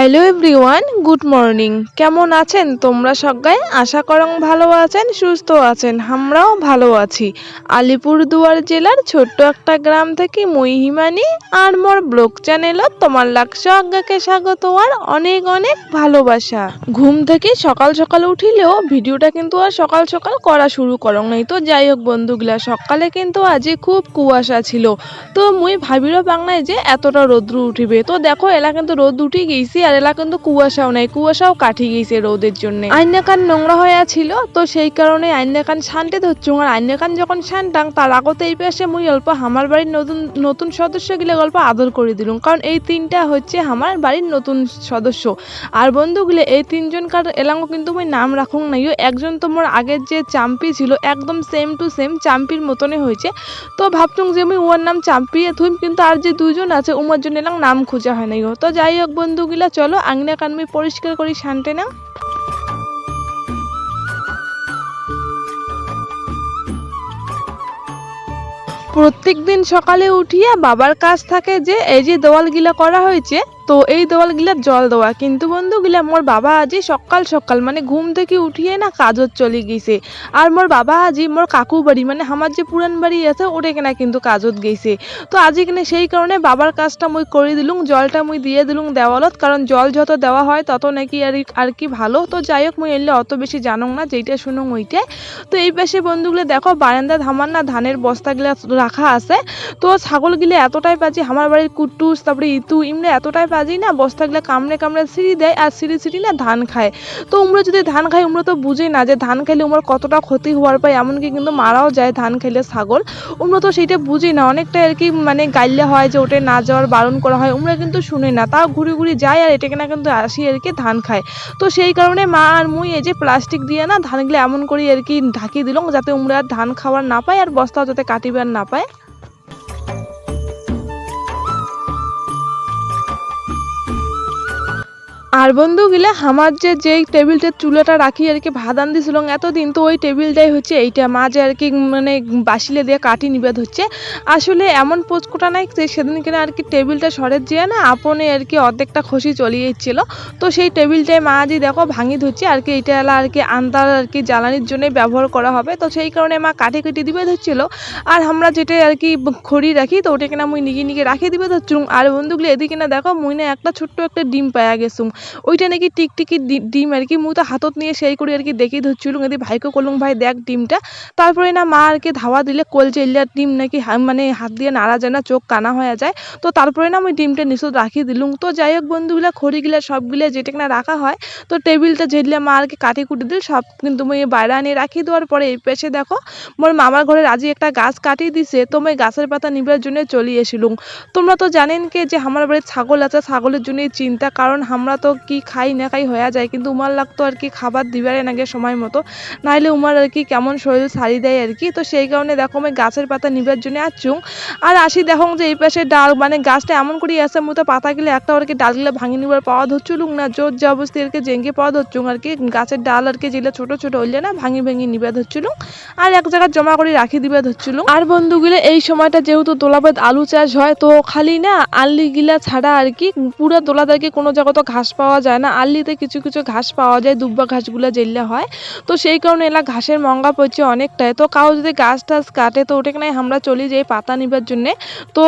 Hello everyone, good morning. কেমন আছেন তোমরা সবাই? আশা করং ভালো আছেন, সুস্থ আছেন। আমরাও ভালো আছি। আলিপুরদুয়ার জেলার ছোট্ট একটা গ্রাম থেকে মুই হিমানি আর মোর ব্লগ চ্যানেলত তোমার লাগছে আজ্ঞাকে স্বাগত আর অনেক অনেক ভালোবাসা। ঘুম থেকে সকাল সকাল উঠিলেও ভিডিওটা কিন্তু আর সকাল সকাল করা শুরু করং নাই। তো যাই হোক বন্ধুগুলা, সকালে কিন্তু আজি খুব কুয়াশা ছিল। তো মুই ভাবিরও বাংলায় যে এতটা রোদ্র উঠিবে। তো দেখো এলা কিন্তু রোদ উঠি গেছি আর এলা কিন্তু কুয়াশাও নাই, কুয়াশাও কাটি গেছে রোদের জন্য। আইনাকান নোংরা হয়ে ছিল, তো সেই কারণে আইনাকান শান্তি ধরছুং। আর আইনাকান যখন শান্তাং তার আগতে এই পাশে মুই অল্প আমার বাড়ির নতুন নতুন সদস্য গিলে গল্প আদর করে দিলুম, কারণ এই তিনটা হচ্ছে আমার বাড়ির নতুন সদস্য। আর বন্ধুগুলো এই তিনজনকার এলাঙ্গো কিন্তু মুই নাম রাখুন নাইও। একজন তোমার আগের যে চাম্পি ছিল একদম সেম টু সেম চাম্পির মতনই হয়েছে। তো ভাবতুম যে আমি ওর নাম চাম্পিয়ে থুইম, কিন্তু আর যে দুজন আছে উমার জন্য এলাম নাম খোঁজা হয় নাই। তো যাই হোক বন্ধুগুলা, চলো আংনা কানমি পরিষ্কার করি শান্তে না। প্রত্যেক দিন সকালে উঠিয়া বাবার কাজ থাকে যে এই যে দেওয়ালগুলা করা হয়েছে, তো এই দেওয়ালগুলার জল দেওয়া। কিন্তু বন্ধুগুলা মোর বাবা আজি সকাল সকাল মানে ঘুম থেকে উঠিয়ে না কাজত চলে গেছে। আর মোর বাবা আজি মোর কাকু বাড়ি মানে আমার যে পুরান বাড়ি আছে ওটা কেনা কিন্তু কাজত গেছে। তো আজি কিনা সেই কারণে বাবার কাজটা মুই করে দিলুম, জলটা মুই দিয়ে দিলুম দেওয়ালত, কারণ জল যত দেওয়া হয় তত নাকি আর কি ভালো। তো যাই হোক মুই এলে অত বেশি জানং না, যেইটা শুনুং ওইটাই। তো এই পাশে বন্ধুগুলো দেখো বারান্দা ধামার না ধানের বস্তাগুলা রাখা আছে। তো ছাগলগুলো এতটাই বাজি, আমার বাড়ির কুট্টুস তারপরে ইতু ইমরা এতটাই বাজি না, বস্তাগুলা কামড়ে কামড়ে ছিঁড়ি দেয় আর ছিঁড়ি না ধান খায়। তো উমরা যদি ধান খায় উমরা তো বুঝে না যে ধান খাইলে উমর কতটা ক্ষতি হওয়ার পায়, এমনকি কিন্তু মারাও যায় ধান খাইলে ছাগল। উমরা তো সেইটা বুঝি না, অনেকটা আর কি মানে গাইলে হয় যে ওটা না যাওয়ার বারণ করা হয়, উমরা কিন্তু শুনে না, তাও ঘুরে ঘুরে যায় আর এটাকে না কিন্তু আসি আর কি ধান খায়। তো সেই কারণে মা আর মুই এই যে প্লাস্টিক দিয়ে না ধানগুলো এমন করে আর কি ঢাকি দিলাম যাতে উমরা আর ধান খাওয়ার না পায় আর বস্তাও যাতে কাটিবার না পায়। আর বন্ধুগুলা আমার যেই টেবিলটার চুলাটা রাখি আর কি ভাত আনতেছিল এতদিন, তো ওই টেবিলটাই হচ্ছে এইটা মা যে আর কি মানে বাসিলে দিয়ে কাটি নিবেদ হচ্ছে। আসলে এমন পোচকোটা নাই যে সেদিন কিনা আর কি টেবিলটা সরের যেয়ে না আপনে আর কি অর্ধেকটা খসি চলে যাচ্ছিল। তো সেই টেবিলটাই মা আজি দেখো ভাঙি ধরছে আর কি, এটা এলা আর কি আন্দার আর কি জ্বালানির জন্য ব্যবহার করা হবে। তো সেই কারণে মা কাটি কেটে দিবে ধরছিল। আর আমরা যেটা আর কি খড়ি রাখি তো ওটা কিনা মুই নিগে নিগে রাখি দিবে ধরছিলাম। আর বন্ধুগুলো এদিকে না দেখো মুই না একটা ছোট্ট একটা ডিম পায়া গেছুম, ওইটা নাকি টিকটিকি ডিম আর কি। মুই তো হাতত নিয়ে সেই করে আর কি দেখি ধরছিলুম, এদি ভাইকে করলুম ভাই দেখ ডিমটা। তারপরে না মা আর কি ধাওয়া দিলে কলছে ইল্লার ডিম নাকি মানে হাত দিয়ে নাড়া যায় না, চোখ কানা হয়ে যায়। তো তারপরে না আমি ডিমটা নিচত রাখি দিলুম। তো যাই হোক বন্ধুগুলা খড়িগুলা সবগুলা যেটা না রাখা হয়, তো টেবিলটা যেগুলা মা আর কি কাটি কুটি দিল সব কিন্তু মুই বাইরে আনিয়ে রাখি দেওয়ার পরে এই পেশে দেখো মোর মামার ঘরের আজি একটা গাছ কাটিয়ে দিছে। তো মই গাছের পাতা নিবার জন্য চলে এসিলুম। তোমরা তো জানেন কে যে আমার বাড়ির ছাগল আছে, ছাগলের জন্যই চিন্তা, কারণ আমরা তো কি খাই না খাই হয়ে যায়, কিন্তু উমার লাগতো আর কি খাবার দিবারে নাগে সময় মতো, নাইলে উমার আর কি কেমন শরীর ছাড়ি দেয় আর কি। তো সেই কারণে দেখো আমি গাছের পাতা নিবার জন্য আসছুং। আর আসি দেখো যে এই পাশে ডাল মানে গাছটা এমন করে আছে মুই তো পাতা গেলে একটা আর কি ডালগুলো ভাঙি নিবার পাওয়া ধরছিলুম না, জোর জবরদস্তি আর কি জেঙ্গে পাওয়া ধরছুং আর কি। গাছের ডাল আর কি যেগুলো ছোট ছোট হইলে না ভাঙি ভাঙি নিবা ধরছিলুম আর এক জায়গায় জমা করে রাখি দিবা ধরছিলুম। আর বন্ধুগুলো এই সময়টা যেহেতু দোলাবাদ আলু চাষ হয়, তো খালি না আল্লি গিলা ছাড়া আর কি পুরো দোলাদারকে কোনো জায়গা তো ঘাস পাওয়া যায় না, আল্লিতে কিছু কিছু ঘাস পাওয়া যায়, দুব্বা ঘাসগুলো যেগুলো হয়। তো সেই কারণে এলা ঘাসের মঙ্গা পড়ছে অনেকটাই। তো কাউ যদি গাছ টাছ কাটে তো ওটাকে নাই আমরা চলি যাই পাতা নিবার জন্যে। তো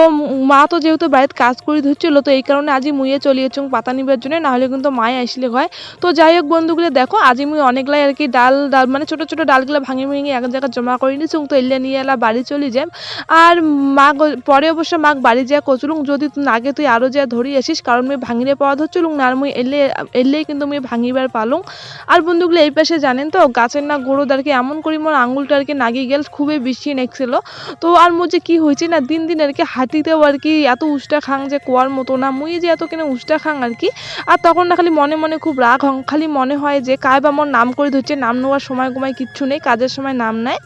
মা তো যেহেতু বাড়িতে কাজ করে ধরছিল, তো এই কারণে আজি মুইয়ে চলিয়েছুং পাতা নিবার জন্য, নাহলে কিন্তু মায়ে আসলে হয়। তো যাই হোক বন্ধুগুলো দেখো আজি মুই অনেকলাই আর কি ডাল ডাল মানে ছোট ছোট ডালগুলো ভাঙি ভাঙি এক জায়গায় জমা করে নিছুং। তো এলে নিয়ে এলা বাড়ি চলে যাই। আর মা পরে অবশ্য মাক বাড়ি যা কচুলুং যদি আগে তুই আরো যা ধরি আসিস, কারণ মুই ভাঙিরে পাওয়া ধরছিলুং না, আর মুই এলেই কিন্তু মুই ভাঙিবার পালুং। আর বন্ধুগুলো এই পাশে জানেন তো গাছের না গরুদ আর কি এমন করি মোর আঙুলটা আর কি নাগি গেল, খুবই বেশি নেকছিল। তো আর মুই যে কি হয়েছে না দিন দিন আর কি হাঁটিতেও আর কি এত উষ্টা খাং যে কোয়ার মতো না, মুই যে এত কিনা উষ্টা খাং আর কি। আর তখন না খালি মনে মনে খুব রাগ হং, খালি মনে হয় যে কায় বা মোর নাম করে ধরছে, নাম নেওয়ার সময় ঘুমায় কিচ্ছু নেই, কাজের সময় নাম নেয়।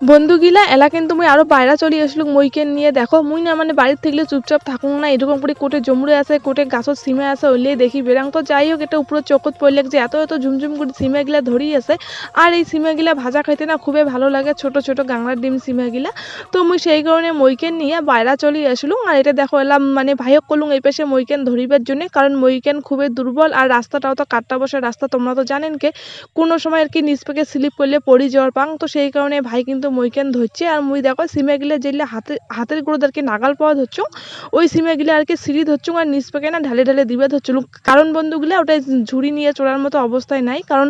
বন্ধুগিলা এলা কিন্তু মুই আরো বাইরে চলে আসলুম মুইকে নিয়ে। দেখো মুই না মানে বাড়ির থাকলে চুপচাপ থাকুন না, এরকম করে কোটে জমুরে আছে, কোটে গাছত সিমে আছে, ওইলে দেখি বেরাং। তো যাই হোক, এটা উপরে চোখত পড়লে যে এত এত ঝুমঝুম করে সিমেগুলা ধরি আছে। আর এই সিমেগুলা ভাজা খাইতে না খুবই ভালো লাগে, ছোট ছোট গাংলার ডিম সিমেগুলা। তো মুই সেই কারণে মইকেন নিয়ে বাইরে চলে আসলুম। আর এটা দেখো এলাম মানে ভাইক কলুম এই পাশে মইকেন ধরিবার জন্য, কারণ মইকেন খুবই দুর্বল। আর রাস্তাটাও তো কাট্টা বসা রাস্তা, তোমরা তো জানেন কে কোনো সময় আর কি নিচ থেকে স্লিপ করলে পড়ে যাওয়ার পাং। তো সেই কারণে ভাই কিন্তু মইকেন ধরছে। আর মুই দেখো সিমে গিলে যেগুলো হাতের গুঁড়ো আর কি নাগাল পাওয়া ধরছ, ওই সিমে গিলে আর কি সিঁড়ি ধরছ আর নিচ পেকে না ঢালে ঢালে দিবে ধরছিল। কারণ বন্ধুগুলো ওটা ঝুড়ি নিয়ে চড়ার মতো অবস্থায় নাই, কারণ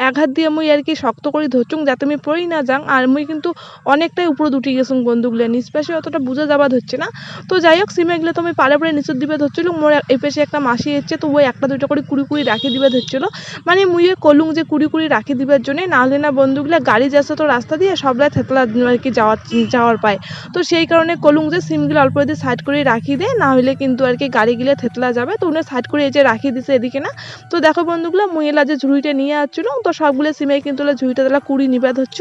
এক হাত দিয়ে মুই আর কি শক্ত করে ধরছুং যাতে আমি পড়ি না যাং। আর মুই কিন্তু অনেকটাই উপরে উঠে গেছুং বন্ধুগুলো, নিচ পাশে অতটা বুঝে যাওয়া ধরছে না। তো যাই হোক, সিমে গিলে তো আমি পারে পারে নিচের দিবে ধরছিল। মোর এই পাশে একটা মাসি এসছে, তো ওই একটা দুইটা করে কুড়ি কুড়ি রাখি দিবে ধরছিল। মানে মুইয়ে কলুং যে কুড়ি কুড়ি রাখি দিবার জন্য, নাহলে না বন্ধুগুলা গাড়ি যাচ্ছে তো রাস্তা দিয়ে সবলাই থেতলা আর কি যাওয়ার পায়। তো সেই কারণে কলুং যে সিমগুলো অল্প দিয়ে সাইড করে রাখি দেয়, না হলে কিন্তু আর কি গাড়িগুলো থেতলা যাবে। তো উনি সাইড করে এই যে রাখি দিছে এদিকে না। তো দেখো বন্ধুগুলা মুইলা যে ঝুড়িটা নিয়ে আসছিল, তো সবগুলো সিমে কিন্তু ঝুড়িটা তাহলে কুড়ি নিবে ধরছ।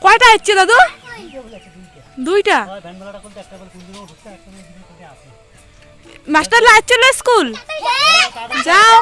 কয়টা হচ্ছে দাদু? দুইটা। মাস্টার লাইট চলে স্কুল যাও।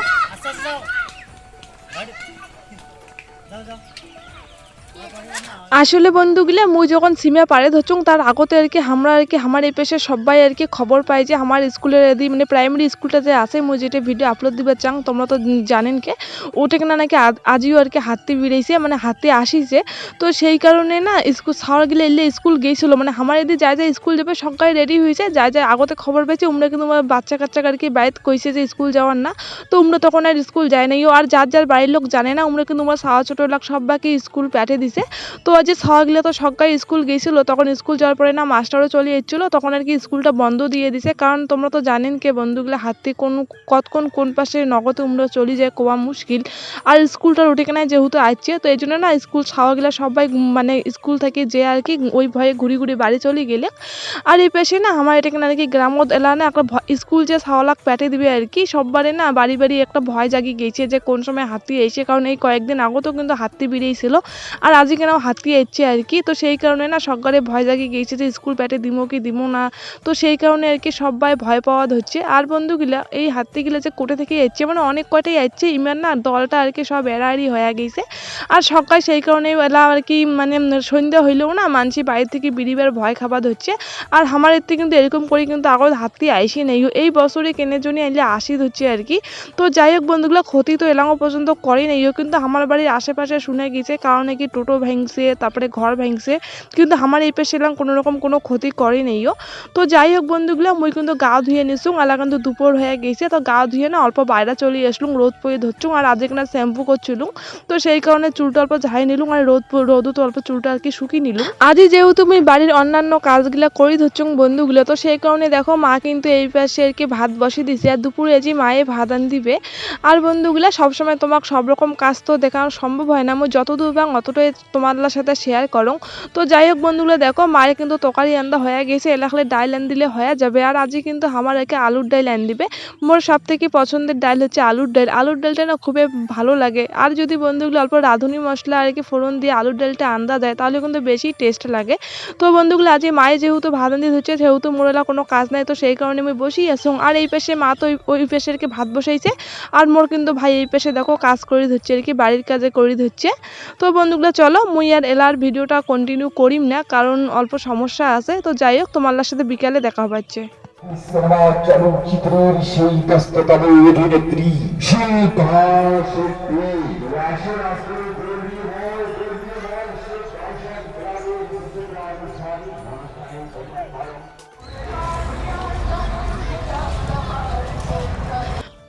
আসলে বন্ধুগুলা মুই যখন সিমে পারে ধরছুং তার আগতে আর কি আমরা আর কি আমার এই পেশে সবাই আর কি খবর পাই যে আমার স্কুলের এদি মানে প্রাইমারি স্কুলটা যে আছে, মুই যেটা ভিডিও আপলোড দিবে চাং, তোমরা তো জানেন কে ওটা কিনা নাকি আজিও আর কি হাতি বেরিয়েছে, মানে হাতি আসিছে। তো সেই কারণে না স্কুল সাওয়ার গেলে এলে স্কুল গেছিল, মানে আমার এদি যাই যাই স্কুল যাবে সবাই রেডি হয়েছে, যাই যাই আগতে খবর পেয়েছে। উমরা কিন্তু বাচ্চা কাচ্চা আর কি বাড়িতে কইছে যে স্কুল যাওয়ার না, তো উমরা তখন আর স্কুল যায় নাই। আর যার যার বাড়ির লোক জানে না, উমরা কিন্তু আমার সাওয়া ছোট লোক সবাইকে স্কুল পাঠিয়ে দিছে। তো যে ছাওয়াগুলো তো সবাই স্কুল গেছিলো, তখন স্কুল যাওয়ার পরে না মাস্টারও চলে এসেছিলো, তখন আর কি স্কুলটা বন্ধ দিয়ে দিছে। কারণ তোমরা তো জানেন কে বন্ধুগুলো হাতে কতক্ষণ কোন পাশে নগদে উমরা চলে যায় কোয়া মুশকিল। আর স্কুলটার উঠে কেনায় যেহেতু আসছে, তো এই জন্য না স্কুল ছাওয়াগুলো সবাই মানে স্কুল থেকে যে আর কি ওই ভয়ে ঘুরি ঘুরি বাড়ি চলে গেলে। আর এই পাশে না আমার এটা কিনা আর কি গ্রামত এলা না একটা স্কুল যে ছাওয়ালাক পেটে দিবে আর কি, সববারে না বাড়ি বাড়ি একটা ভয় জাগি গেছে যে কোন সময় হাতি এসে। কারণ এই কয়েকদিন আগতেও কিন্তু হাতি বেরিয়েছিল, আর আজকে কেনাও হাতি এসছে আর কি। তো সেই কারণে না সরকারে ভয় জাগিয়ে গিয়েছে যে স্কুল প্যাটে দিমো কি দিমো না। তো সেই কারণে আর কি সবাই ভয় পাওয়া ধরছে। আর বন্ধুগুলা এই হাতিগুলা যে কোটে থেকে এসছে, মানে অনেক কয়টাই এসছে, ইমান না দলটা আর কি সব এড়াড়ি হয়ে গেছে। আর সকাল সেই কারণে এলা আর কি মানে সন্ধ্যা হইলেও না মানসি বাইরে থেকে বিড়িবার ভয় খাবার ধরছে। আর আমার এতে কিন্তু এরকম করে কিন্তু আগত হাতি আইসি নেই, এই বছরে কেনের জন্য এলে আসি ধরছে আর কি। তো যাই হোক বন্ধুগুলা, ক্ষতি তো এলাঙ্গো পর্যন্ত করে নেই, কিন্তু আমার বাড়ির আশেপাশে শুনে গেছে, কারণ নাকি টোটো ভেঙছে, তারপরে ঘর ভেঙছে, কিন্তু আমার এই পাশে এলাম কোনো রকম কোনো ক্ষতি করে নেইও। তো যাই হোক বন্ধুগুলা, মুই কিন্তু গা ধুয়ে নিছুং, এলা কিন্তু দুপুর হয়ে গেছে। তো গা ধুয়ে না অল্প বাইরে চলে আসলুম, রোদ পয়ে ধরছুং। আর আজকে না শ্যাম্পু করছিলুম, তো সেই কারণে চুলটা অল্প ঝাই নিলুম, আর রোদও তো অল্প চুলটা আর কি শুকিয়ে নিলুম। আজই যেহেতু আমি বাড়ির অন্যান্য কাজগুলা করি ধরছুং বন্ধুগুলো, তো সেই কারণে দেখো মা কিন্তু এই পাশে আর কি ভাত বসিয়ে দিছে, আর দুপুরে যে মায়ে ভাত আন দিবে। আর বন্ধুগুলা, সবসময় তোমাকে সব রকম কাজ তো দেখানো সম্ভব হয় না, আমি যতদূর পাং অতটাই তোমাদের সাথে শেয়ার করো। তো যাই হোক বন্ধুগুলো, দেখো মায়ের কিন্তু তরকারি আন্দা হয়ে গেছে, এলাকলে ডাইল আন দিলে হয়ে যাবে। আর আজকে কিন্তু আমার আর কি আলুর ডাইল আন দিবে। মোর সব থেকে পছন্দের ডাইল হচ্ছে আলুর ডাইল। আলুর ডালটা না খুবই ভালো লাগে। আর যদি বন্ধুগুলো অল্প রাঁধুনি মশলা আর কি ফোড়ন দিয়ে আলুর ডালটা আন্দা দেয়, তাহলে কিন্তু বেশি টেস্ট লাগে। তো বন্ধুগুলো, আজকে মায়ে যেহেতু ভাত আন দিয়ে হচ্ছে, সেহেতু মোরেলা কোনো কাজ নাই, তো সেই কারণে আমি বসেই আছি। আর এই পাশে মা তো ওই পাশে আর কি ভাত বসাইছে, আর মোর কিন্তু ভাই এই পাশে দেখো কাজ করে ধরছে আর কি, বাড়ির কাজে করে ধরছে। তো বন্ধুগুলো চলো মুই আর এলার ভিডিওটা কন্টিনিউ করিম না, কারণ অল্প সমস্যা আছে। তো যাই হোক, তোমার সাথে বিকালে দেখা হচ্ছে। চলচ্চিত্রের সেই ব্যস্ততম অভিনেত্রী শিল্পা শেট্টি রাশের আসরে গর্বী হয় সে দর্শক গ্রামে বুঝতে গ্রামে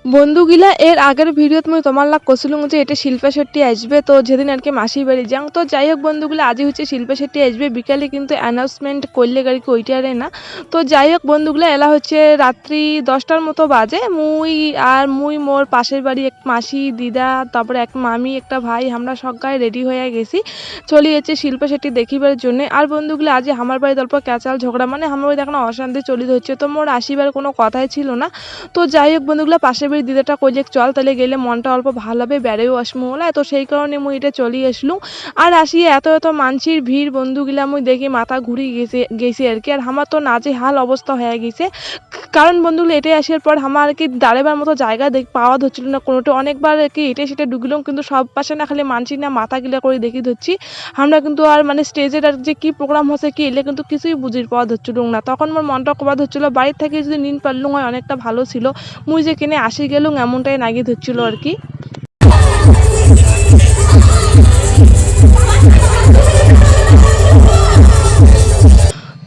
বন্ধুগিলা, এর আগের ভিডিওত মুই তোমার লাগ কছিলুম যে এটা শিল্পা শেট্টি আসবে, তো যেদিন আর কি মাসির বাড়ি যাং। তো যাই হোক বন্ধুগুলো, আজই হচ্ছে শিল্পা শেট্টি আসবে বিকালে, কিন্তু অ্যানাউন্সমেন্ট করলে গাড়ি কি ওইটারে না। তো যাই হোক বন্ধুগুলো, এলা হচ্ছে রাত্রি 10টার মতো বাজে। মুই মোর পাশের বাড়ি এক মাসি দিদা, তারপরে এক মামি একটা ভাই, আমরা সবাই রেডি হয়ে গেছি, চলে যাচ্ছে শিল্পা শেট্টি দেখিবার জন্য। আর বন্ধুগুলো, আজ আমার বাড়িতে অল্প ক্যাচাল ঝগড়া, মানে আমার বাড়িতে এখন অশান্তি চলে হচ্ছে, তো মোর আসিবার কোনো কথাই ছিল না। তো যাই হোক বন্ধুগুলো, পাশের ফির দিদাটা কইলে চল তাহলে গেলে মনটা অল্প ভালো হবে, বেড়েও আসবো ওলা। তো সেই কারণে মুই এটা চলে আসলুম। আর আসিয়ে এত এত মানসির ভিড় বন্ধুগুলা মুই দেখি মাথা ঘুরে গেছে আর কি। আর আমার তো নাজেহাল অবস্থা হয়ে গেছে, কারণ বন্ধুগুলো এটাই আসার পর আমার আর কি দাঁড়াবার মতো জায়গা পাওয়া ধরছিল না কোনোটা। অনেকবার আর কি এটে সেটা ঢুকলাম, কিন্তু সব পাশে না খালি মানসি না মাথা গিলা করে দেখি ধরছি। আমরা কিন্তু আর মানে স্টেজের আর যে কি প্রোগ্রাম হচ্ছে কি এলে কিন্তু কিছুই বুঝির পাওয়া ধরছিল না। তখন মোর মনটা কবা ধরছিল বাড়ির থেকে যদি নিন পারলুম হয় অনেকটা ভালো ছিল, মুই যে কিনে আসি গেলুম এমনটাই নাগি ধরছিল আর কি।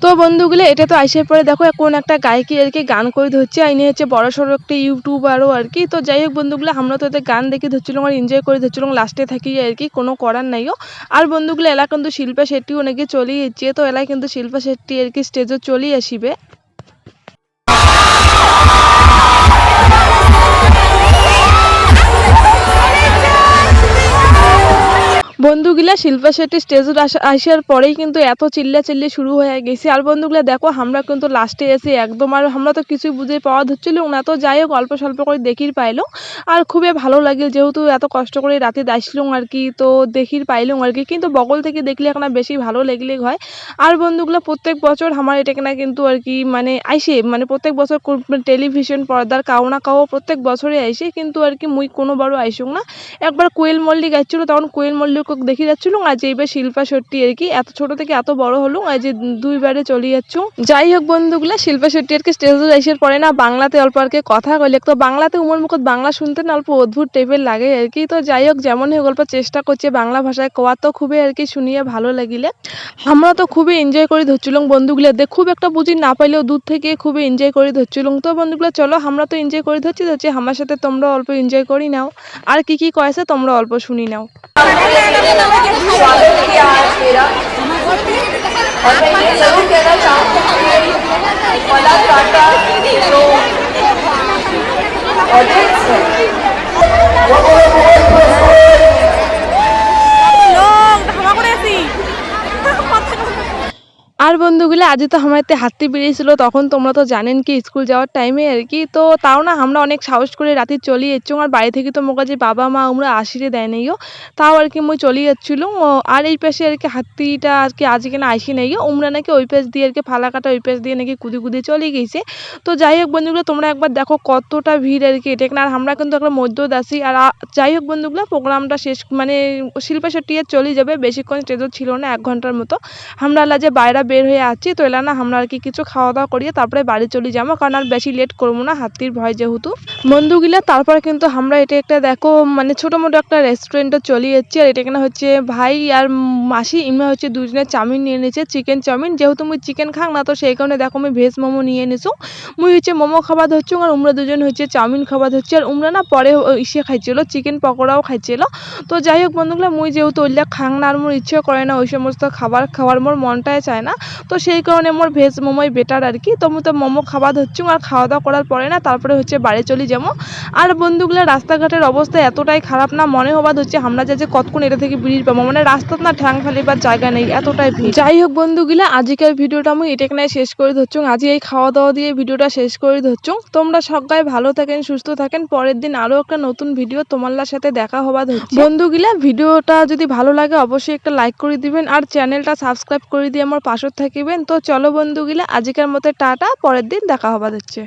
তো বন্ধুগুলো এটা তো আইসার পরে দেখো কোন একটা গায়কি আর কি গান করে ধরছে, ইনি হচ্ছে বড় সড়ো একটা ইউটিউবারও আর কি। তো যাই হোক বন্ধুগুলো আমরা তো এদের গান দেখে ধরছিলাম আর এনজয় করে ধরছিলাম, লাস্টে থাকি আর কি, কোনো করার নাইও। আর বন্ধুগুলো এলা কিন্তু শিল্পা শেট্টিও নাকি চলেই যাচ্ছে, তো এলাই কিন্তু শিল্পা শেট্টি আর কি স্টেজে চলেই আসিবে। বন্ধুগুলা শিল্পা শেট্টি স্টেজে আসার পরেই কিন্তু এত চিল্লি শুরু হয়ে গেছে। আর বন্ধুগুলা দেখো আমরা কিন্তু লাস্টে এসে একদম আর আমরা তো কিছুই বুঝে পাওয়া ধরছিল না। তো যাই হোক অল্প স্বল্প করে দেখির পাইলাম আর খুবই ভালো লাগিল, যেহেতু এত কষ্ট করে রাতে আসলাম আর কি, তো দেখির পাইলাম আর কি। কিন্তু বগল থেকে দেখলে এখন বেশি ভালো লাগলে হয়। আর বন্ধুগুলা প্রত্যেক বছর আমার এটা কেনা কিন্তু আর কি মানে আইসে, মানে প্রত্যেক বছর টেলিভিশন পর্দার কাও না কাও প্রত্যেক বছরে আইসে, কিন্তু আর কি মুই কোনোবারও আইসুক না। একবার কোয়েল মল্লিক আসছিল, তখন কোয়েল মল্লিক দেখে যাচ্ছিল। আর যে এবার শিল্পা শেট্টি আর কি এত ছোট থেকে এত বড় হলো, আর যে দুইবারে চলে যাচ্ছ। যাই হোক বন্ধুগুলা শিল্পা শেট্টি আর কি স্টেজে আসার পরে না বাংলাতে অল্প আর কি কথা কইলে, তো বাংলাতে উমর মুখত বাংলা শুনতে না অল্প অদ্ভুত টাইপের লাগে আর কি। তো যাই হোক যেমন হোক অল্প চেষ্টা করছে বাংলা ভাষায় কোয়া, তো খুবই আর কি শুনিয়ে ভালো লাগিলে। আমরা তো খুবই এনজয় করে ধরছিলাম বন্ধুগুলা, খুব একটা বুঝি না পাইলেও দূর থেকে খুবই এনজয় করে ধরছিলাম। তো বন্ধুগুলা চলো আমরা তো এনজয় করে ধরছি আমার সাথে তোমরা অল্প এনজয় করি নাও, আর কি কি কয়েছে তোমরা অল্প শুনি नाओ। स्वागत किया आज मेरा, और मैं ये जरूर कहना चाहूँगी कि मला काटा जो ऑडियंस है আর বন্ধুগুলো আজ তো আমারতে হাঁটতে বেরিয়েছিল, তখন তোমরা তো জানেন কি স্কুল যাওয়ার টাইমে আর কি। তো তাও না আমরা অনেক সাহস করে রাতে চলে যাচ্ছি, আর বাড়ি থেকে তো মোকা যে বাবা মা আমরা আশিরে দেয় নাইও, তাও আর কি মুই চলে যাচ্ছিল। আর এই পাশে আর কি হাতিটা আর কি আজকে না আসি নাইও, উমরা নাকি ওই পাশ দিয়ে আর কি ফালা কাটা ওই পাশ দিয়ে নাকি কুদি কুদি চলে গেছে। তো যাই হোক বন্ধুগুলো তোমরা একবার দেখো কতটা ভিড় আর কি এটা, আর আমরা কিন্তু একটা মধ্যে আসি। আর যাই হোক বন্ধুগুলো প্রোগ্রামটা শেষ মানে শিল্পা শেট্টি চলে যাবে, বেশিক্ষণ স্টেজও ছিল না, 1 ঘন্টার মতো। আমরা আল্লাহ যে বাইরে বের হয়ে আছি, তো এলা না আমরা আর কি কিছু খাওয়া দাওয়া করিয়ে তারপরে বাড়ি চলে যাবো, কারণ আর বেশি লেট করবো না হাতির ভয় যেহেতু। বন্ধুগুলা তারপরে কিন্তু আমরা এটা একটা দেখো মানে ছোটো মোটো একটা রেস্টুরেন্টে চলে যাচ্ছি। আর এটা এখানে হচ্ছে ভাই আর মাসি ইমা হচ্ছে দুজনে চাউমিন নিয়ে নিয়েছে, চিকেন চাউমিন, যেহেতু মুই চিকেন খাং না, তো সেই কারণে দেখো আমি ভেজ মোমো নিয়ে নিছো। মুই হচ্ছে মোমো খাবার ধরছি, আর উমরা দুজন হচ্ছে চাউমিন খাবার ধরছি। আর উমরা না পরে ইসে খাইছিল চিকেন পকোড়াও খাইছিল। তো যাই হোক বন্ধুগুলা মুই যেহেতু ওইলা খাং না, আর মোর ইচ্ছে করে না ওই সমস্ত খাবার খাওয়ার, মোর মনটাই চায় না, তো সেই কারণে মোর ভেজ মোমোই বেটার আর কি। তো মুই তো মোমো খাবার ধরছি, আর খাওয়া দাওয়া করার পরে না তারপরে হচ্ছে বাড়ি চলে যাবো। আর বন্ধুগুলা রাস্তাঘাটের অবস্থা এতটাই খারাপ না, মনে হবাদ হচ্ছে আমরা যে কতক্ষণ এটা থেকে বেরিয়ে পাবো, মানে রাস্তাত না ঠ্যাং ফেলিবার জায়গা নেই, এতটাই ভিড়। যাই হোক বন্ধুগুলা আজকের ভিডিওটা আমি এটা এখানে শেষ করে ধরছি, আজ এই খাওয়া দাওয়া দিয়ে ভিডিওটা শেষ করে ধরছি। তোমরা সবাই ভালো থাকেন সুস্থ থাকেন, পরের দিন আরো একটা নতুন ভিডিও তোমার সাথে দেখা হবা ধরছি। বন্ধুগুলা ভিডিওটা যদি ভালো লাগে অবশ্যই একটা লাইক করে দিবেন, আর চ্যানেলটা সাবস্ক্রাইব করে দিয়ে আমার পাশে থাকিবেন। তো চলো বন্ধুগুলা আজকের মতো টাটা, পরের দিন দেখা হবা হচ্ছে।